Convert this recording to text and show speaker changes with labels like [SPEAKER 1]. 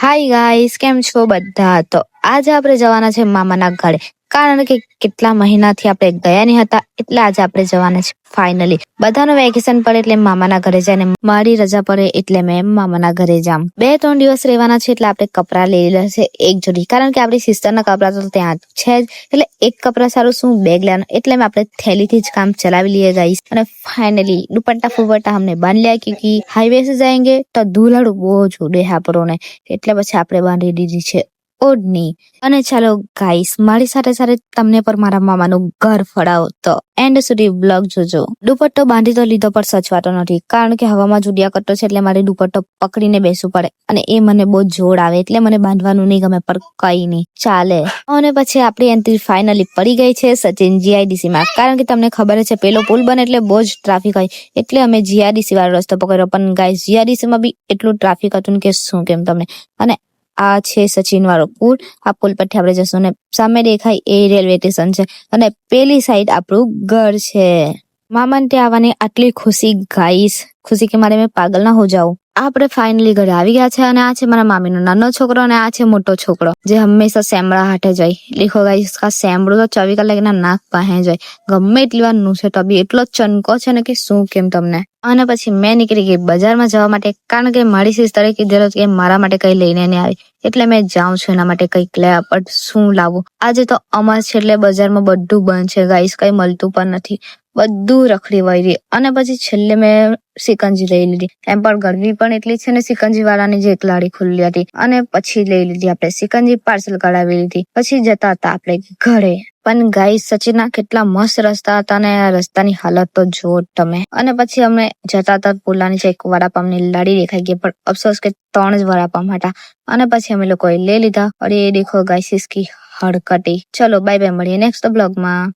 [SPEAKER 1] Hi guys, કેમ છો બધા? તો આજે આપણે જવાના છે મામાના ઘરે, કારણ કે કેટલા મહિનાથી આપણે ગયા નહીં હતા, એટલે આજે આપણે જવાના છે ફાઇનલી. બધાનું વેકેશન પડે એટલે મામાના ઘરે જાય ને મારી રજા પડે એટલે મેં મામાના ઘરે જામ. 2-3 દિવસ રહેવાના છે એટલે આપણે કપડા લઈ લેલા છે એક જોડી, કારણ કે આપણી સિસ્ટરના કપડા તો ત્યાં છે જ, એટલે એક કપડા સારું શું બેગ લેવાનું, એટલે આપણે થેલીથી જ કામ ચલાવી લઈએ ગાઈસ. અને फाइनली दुपट्टा फुपट्टा हमने बांध लिया, क्योंकि हाईवे से जाएंगे तो धूलाड़ू બહુ જ ઉડે આપણને, એટલે પછી આપણે બાંધી દીધી છે ઓઢણી. અને ચાલો ગાઈસ, મારી સાથે સાથે તમને પણ મારા મામાનું ઘર ફળાવો, તો એન્ડ સુધી બ્લોગ જોજો. દુપટ્ટો બાંધી તો લીધો પણ સચવાતો નથી, કારણ કે હવામાં જુડિયા કરતો છે, એટલે મારે દુપટ્ટો પકડીને બેસવું પડે, અને એ મને બહુ જોર આવે, એટલે મને બાંધવાનું નહીં ગમે, પણ કઈ નહીં ચાલે. અને પછી આપણી એન્ટ્રી ફાઇનલી પડી ગઈ છે સચિન જીઆઈડીસી માં, કારણ કે તમને ખબર છે પેલો પુલ બને એટલે બહુ જ ટ્રાફિક હોય, એટલે અમે જીઆઈડીસી વાળો રસ્તો પકડ્યો. પણ ગાઈસ, જીઆઈડીસી માં બી એટલું ટ્રાફિક હતું કે શું કેમ તમને. અને આ છે સચિન વાળો પુલ. આ પુલ પરથી આપણે જશું ને સામે દેખાય એ રેલવે સ્ટેશન છે, અને પેલી સાઈડ આપણું ઘર છે. મામાને ત્યાં આવવાની આટલી ખુશી ગાઈસ, ખુશી કે મારે મેં પાગલ ના હો જાઉં. આપણે ફાઇનલી ઘરે આવી ગયા છે, અને આ છે મારા મામીનો નાનો છોકરો, અને આ છે મોટો છોકરો, જે હંમેશા સેમડા હાથે જાય. લીખો ગાઈસ, આ સેમડો તો 24 કલાક ના નાક પાસે જાય, ગમે એટલી વાર નૂસે તો બી એટલો ચનકો છે ને કે શું કેમ તમને. અને પછી મેં નીકળી ગઈ બજારમાં જવા માટે, કારણ કે મારી સિસ્ટરે કીધેલું કે મારા માટે કઈ લઈને નહીં આવી, એટલે મેં જાઉં છું એના માટે કઈક લેવા. પણ શું લાવું, આજે તો અમાસ છે એટલે બજારમાં બધું બંધ છે ગાઈસ, કઈ મળતું પણ નથી, બધું રખડી વળી. અને પછી છેલ્લે મેં સિકંજી લઈ લીધી, એમ પણ ગરમી પણ એટલી છે ને, સિકંજી વાળાની જે એક લારી ખુલ્લી હતી, અને પછી લઈ લીધી આપણે સિકંજી, પાર્સલ કઢાવી લીધી. પછી જતા હતા આપણે ઘરે. પણ ગાઈસ, સચિનના કેટલા મસ્ત રસ્તા હતા, અને આ રસ્તાની હાલત તો જુઓ તમે. અને પછી અમે જતા હતા પુલાની છે એક વડાપાવની લારી દેખાઈ ગઈ, પણ અફસોસ કે 3 જ વડાપાવ હતા. અને પછી અમે લોકોએ લઈ લીધા. અરે એ દેખો ગાઈસ, ઇસકી હડકટી. ચલો બાય બાય, મળીએ નેક્સ્ટ બ્લોગમાં.